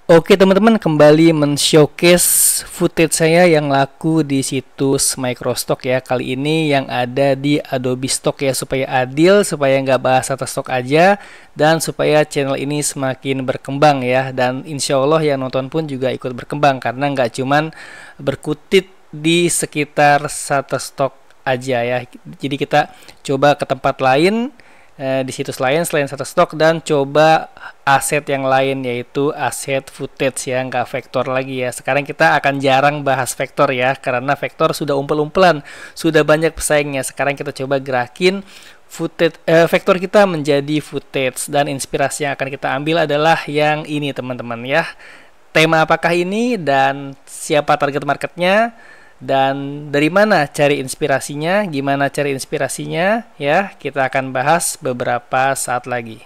Oke teman-teman, kembali men-showcase footage saya yang laku di situs Microstock ya. Kali ini yang ada di Adobe Stock ya, supaya adil, supaya nggak bahas atas stock aja, dan supaya channel ini semakin berkembang ya. Dan insya Allah yang nonton pun juga ikut berkembang, karena nggak cuman berkutit di sekitar Shutterstock aja ya. Jadi kita coba ke tempat lain, di situs lain selain Shutterstock, dan coba aset yang lain, yaitu aset footage ya, nggak vektor lagi ya. Sekarang kita akan jarang bahas vektor ya, karena vektor sudah umpel-umpelan, sudah banyak pesaingnya. Sekarang kita coba gerakin footage, vektor kita menjadi footage, dan inspirasi yang akan kita ambil adalah yang ini teman-teman ya. Tema apakah ini dan siapa target marketnya? Dan dari mana cari inspirasinya, gimana cari inspirasinya ya, kita akan bahas beberapa saat lagi.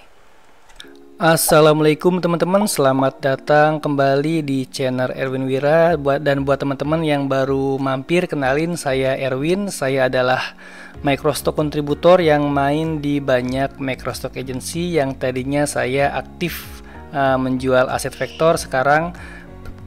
Assalamualaikum teman-teman, selamat datang kembali di channel Erwin Wira. Dan buat teman-teman yang baru mampir, kenalin, saya Erwin. Saya adalah Microstock kontributor yang main di banyak Microstock agency. Yang tadinya saya aktif menjual aset vektor, sekarang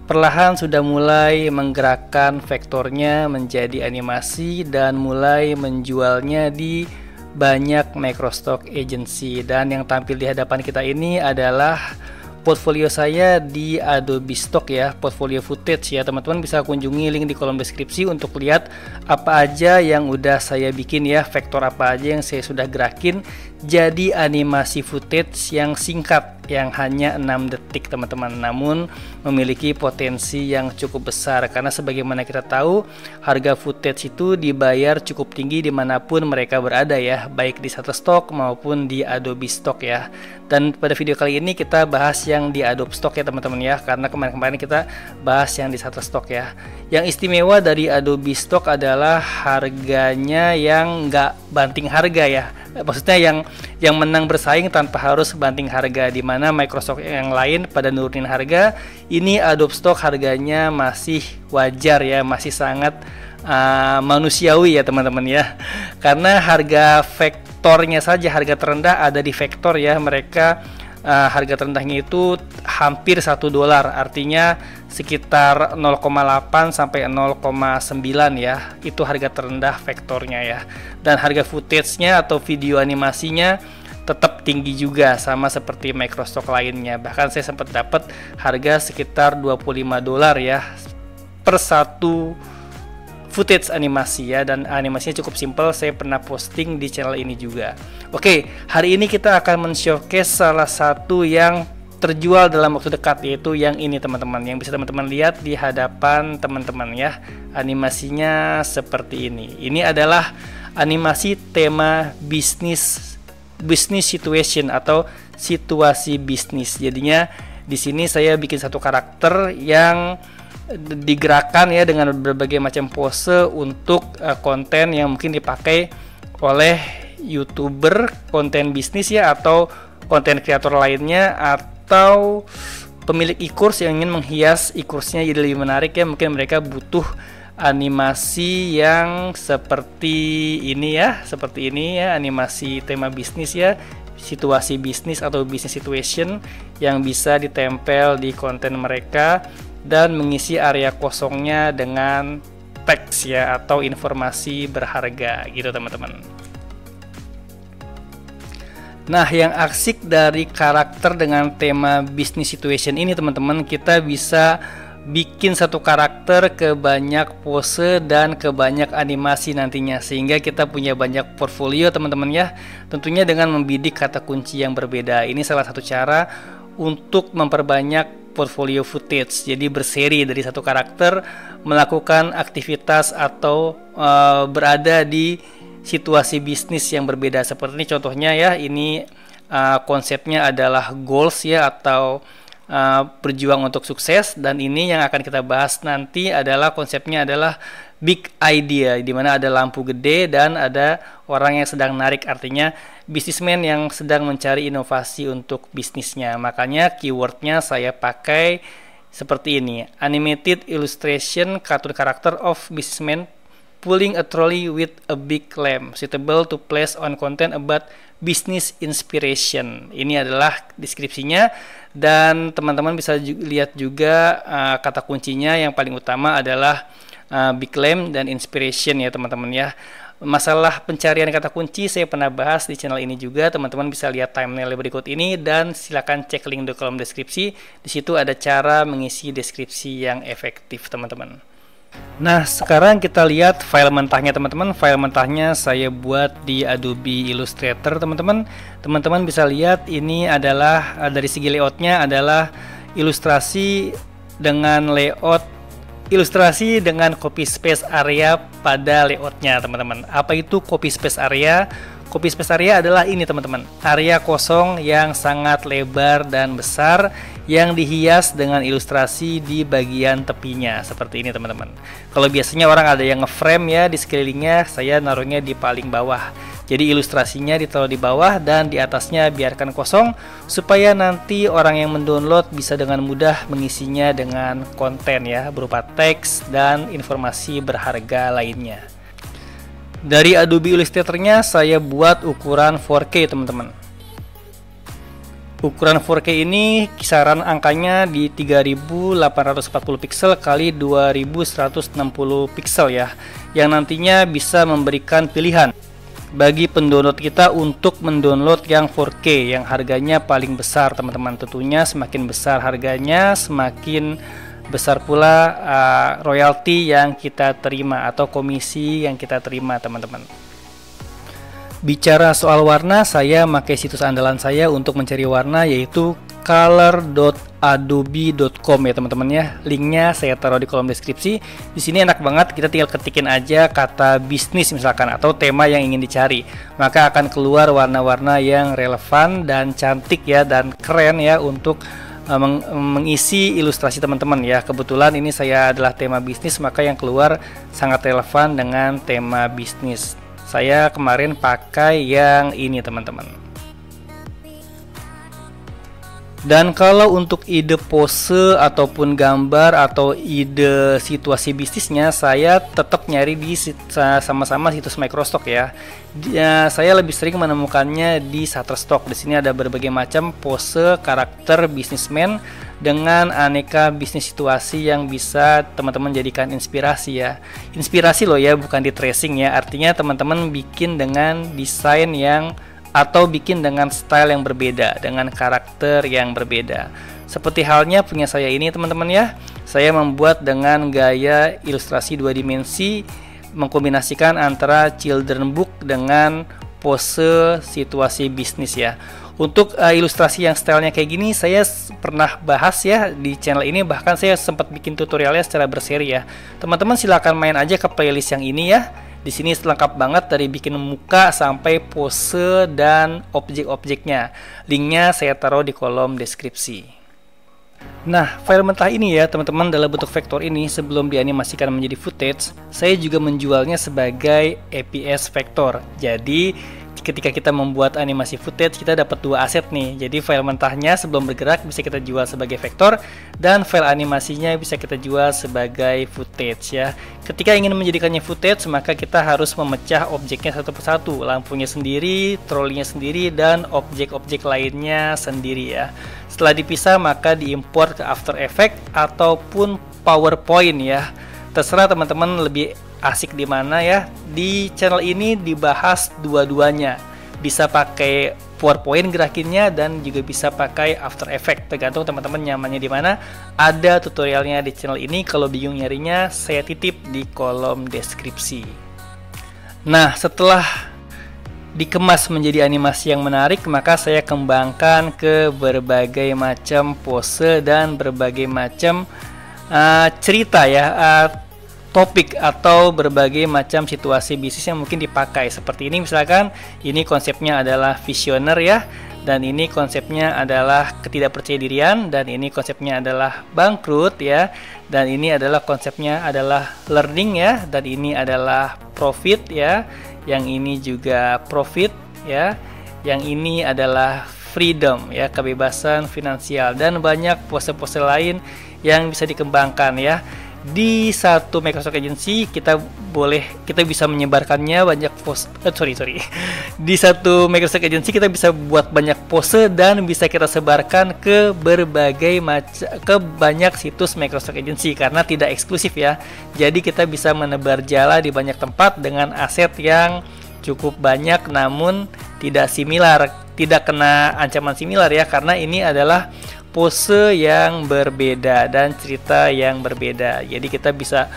perlahan sudah mulai menggerakkan vektornya menjadi animasi dan mulai menjualnya di banyak Microstock agency. Dan yang tampil di hadapan kita ini adalah portfolio saya di Adobe Stock ya, portfolio footage ya. Teman-teman bisa kunjungi link di kolom deskripsi untuk lihat apa aja yang udah saya bikin ya, vektor apa aja yang saya sudah gerakin jadi animasi footage yang singkat, yang hanya 6 detik teman-teman, namun memiliki potensi yang cukup besar, karena sebagaimana kita tahu harga footage itu dibayar cukup tinggi dimanapun mereka berada ya, baik di Shutterstock maupun di Adobe Stock ya. Dan pada video kali ini kita bahas yang di Adobe Stock ya teman-teman ya, karena kemarin-kemarin kita bahas yang di Shutterstock ya. Yang istimewa dari Adobe Stock adalah harganya yang nggak banting harga ya, maksudnya yang menang bersaing tanpa harus banting harga, di mana Microsoft yang lain pada nurunin harga, ini Adobe Stock harganya masih wajar ya, masih sangat manusiawi ya teman-teman ya, karena harga vektornya saja, harga terendah ada di vektor ya, mereka harga terendahnya itu hampir $1, artinya sekitar 0,8 sampai 0,9 ya, itu harga terendah vektornya ya. Dan harga footage-nya atau video animasinya tetap tinggi juga, sama seperti Microstock lainnya. Bahkan saya sempat dapat harga sekitar $25 ya per satu footage animasi ya, dan animasinya cukup simple. Saya pernah posting di channel ini juga. Oke, hari ini kita akan men-showcase salah satu yang terjual dalam waktu dekat, yaitu yang ini teman-teman, yang bisa teman-teman lihat di hadapan teman-teman ya. Animasinya seperti ini. Ini adalah animasi tema business situation atau situasi bisnis. Jadinya di sini saya bikin satu karakter yang digerakkan ya dengan berbagai macam pose untuk konten yang mungkin dipakai oleh YouTuber, konten bisnis ya, atau konten kreator lainnya, atau pemilik e-course yang ingin menghias e-course-nya jadi lebih menarik ya. Mungkin mereka butuh animasi yang seperti ini ya, animasi tema bisnis ya, situasi bisnis atau business situation yang bisa ditempel di konten mereka dan mengisi area kosongnya dengan teks ya, atau informasi berharga gitu teman-teman. Nah, yang asik dari karakter dengan tema business situation ini teman-teman, kita bisa bikin satu karakter ke banyak pose dan ke banyak animasi nantinya, sehingga kita punya banyak portfolio teman-teman ya, tentunya dengan membidik kata kunci yang berbeda. Ini salah satu cara untuk memperbanyak portfolio footage, jadi berseri dari satu karakter melakukan aktivitas atau berada di situasi bisnis yang berbeda. Seperti ini contohnya ya, ini konsepnya adalah goals ya, atau berjuang untuk sukses, dan ini yang akan kita bahas nanti adalah konsepnya adalah big idea, di mana ada lampu gede dan ada orang yang sedang narik, artinya bisnismen yang sedang mencari inovasi untuk bisnisnya. Makanya keywordnya saya pakai seperti ini, animated illustration cartoon character of businessman pulling a trolley with a big lamp, suitable to place on content about business inspiration. Ini adalah deskripsinya, dan teman-teman bisa lihat juga kata kuncinya yang paling utama adalah big lamp dan inspiration ya teman-teman ya. Masalah pencarian kata kunci saya pernah bahas di channel ini juga, teman-teman bisa lihat thumbnail berikut ini dan silakan cek link di kolom deskripsi. Di situ ada cara mengisi deskripsi yang efektif teman-teman. Nah, sekarang kita lihat file mentahnya teman-teman. File mentahnya saya buat di Adobe Illustrator teman-teman. Teman-teman bisa lihat ini adalah dari segi layoutnya adalah ilustrasi dengan copy space area pada layoutnya teman-teman. Apa itu copy space area? Copy space area adalah ini teman-teman, area kosong yang sangat lebar dan besar yang dihias dengan ilustrasi di bagian tepinya seperti ini teman-teman. Kalau biasanya orang ada yang ngeframe ya di sekelilingnya, saya naruhnya di paling bawah. Jadi ilustrasinya ditaruh di bawah dan di atasnya biarkan kosong supaya nanti orang yang mendownload bisa dengan mudah mengisinya dengan konten ya, berupa teks dan informasi berharga lainnya. Dari Adobe Illustrator-nya saya buat ukuran 4K teman-teman. Ukuran 4K ini kisaran angkanya di 3840 pixel kali 2160 pixel ya, yang nantinya bisa memberikan pilihan bagi pendownload kita untuk mendownload yang 4K yang harganya paling besar teman-teman. Tentunya semakin besar harganya, semakin besar pula royalti yang kita terima atau komisi yang kita terima teman-teman. Bicara soal warna, saya pakai situs andalan saya untuk mencari warna yaitu color.adobe.com ya teman-teman ya. Linknya saya taruh di kolom deskripsi. Di sini enak banget, kita tinggal ketikin aja kata bisnis misalkan atau tema yang ingin dicari, maka akan keluar warna-warna yang relevan dan cantik ya dan keren ya untuk mengisi ilustrasi teman-teman ya. Kebetulan ini saya adalah tema bisnis, maka yang keluar sangat relevan dengan tema bisnis. Saya kemarin pakai yang ini teman-teman. Dan kalau untuk ide pose ataupun gambar atau ide situasi bisnisnya, saya tetap nyari di sama-sama situs Microstock ya. Saya lebih sering menemukannya di Shutterstock. Di sini ada berbagai macam pose karakter bisnismen dengan aneka bisnis situasi yang bisa teman-teman jadikan inspirasi ya. Inspirasi loh ya, bukan di tracing ya. Artinya teman-teman bikin dengan desain yang atau bikin dengan style yang berbeda, dengan karakter yang berbeda. Seperti halnya punya saya ini teman-teman ya. Saya membuat dengan gaya ilustrasi 2 dimensi, mengkombinasikan antara children book dengan pose situasi bisnis ya. Untuk ilustrasi yang stylenya kayak gini saya pernah bahas ya di channel ini, bahkan saya sempat bikin tutorialnya secara berseri ya. Teman-teman silahkan main aja ke playlist yang ini ya. Di sini lengkap banget dari bikin muka sampai pose dan objek-objeknya. Linknya saya taruh di kolom deskripsi. Nah, file mentah ini ya teman-teman dalam bentuk vektor ini sebelum dianimasikan menjadi footage, saya juga menjualnya sebagai APS vektor. Jadi ketika kita membuat animasi footage, kita dapat 2 aset nih. Jadi file mentahnya sebelum bergerak bisa kita jual sebagai vektor, dan file animasinya bisa kita jual sebagai footage ya. Ketika ingin menjadikannya footage, maka kita harus memecah objeknya satu persatu, lampunya sendiri, trolinya sendiri, dan objek-objek lainnya sendiri ya. Setelah dipisah, maka diimport ke After Effects ataupun PowerPoint ya. Terserah teman-teman lebih asik di mana ya. Di channel ini dibahas dua-duanya. Bisa pakai PowerPoint gerakinnya dan juga bisa pakai After Effects, tergantung teman-teman nyamannya di mana. Ada tutorialnya di channel ini. Kalau bingung nyarinya, saya titip di kolom deskripsi. Nah, setelah dikemas menjadi animasi yang menarik, maka saya kembangkan ke berbagai macam pose dan berbagai macam cerita ya, topik atau berbagai macam situasi bisnis yang mungkin dipakai. Seperti ini misalkan, ini konsepnya adalah visioner ya, dan ini konsepnya adalah ketidakpercayadirian, dan ini konsepnya adalah bangkrut ya, dan ini adalah konsepnya adalah learning ya, dan ini adalah profit ya, yang ini juga profit ya, yang ini adalah freedom ya, kebebasan finansial, dan banyak pose-pose lain yang bisa dikembangkan ya. Di satu Microstock Agency kita bisa menyebarkannya banyak pose. Di satu Microstock Agency kita bisa buat banyak pose dan bisa kita sebarkan ke banyak situs Microstock Agency karena tidak eksklusif ya. Jadi kita bisa menebar jala di banyak tempat dengan aset yang cukup banyak namun tidak kena ancaman similar ya, karena ini adalah pose yang berbeda dan cerita yang berbeda. Jadi kita bisa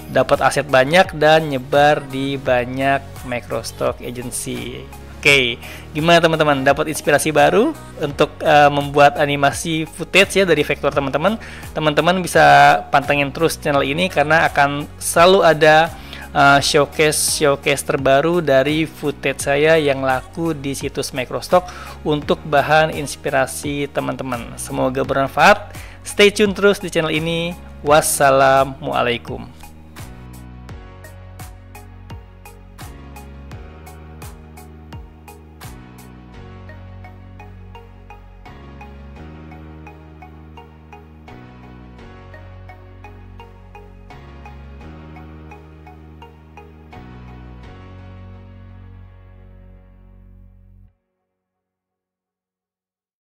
dapat aset banyak dan nyebar di banyak Microstock Agency. Oke, gimana teman-teman? Dapat inspirasi baru untuk membuat animasi footage ya dari Vector teman-teman? Teman-teman bisa pantengin terus channel ini karena akan selalu ada showcase terbaru dari footage saya yang laku di situs Microstock untuk bahan inspirasi teman-teman. Semoga bermanfaat. Stay tune terus di channel ini. Wassalamualaikum.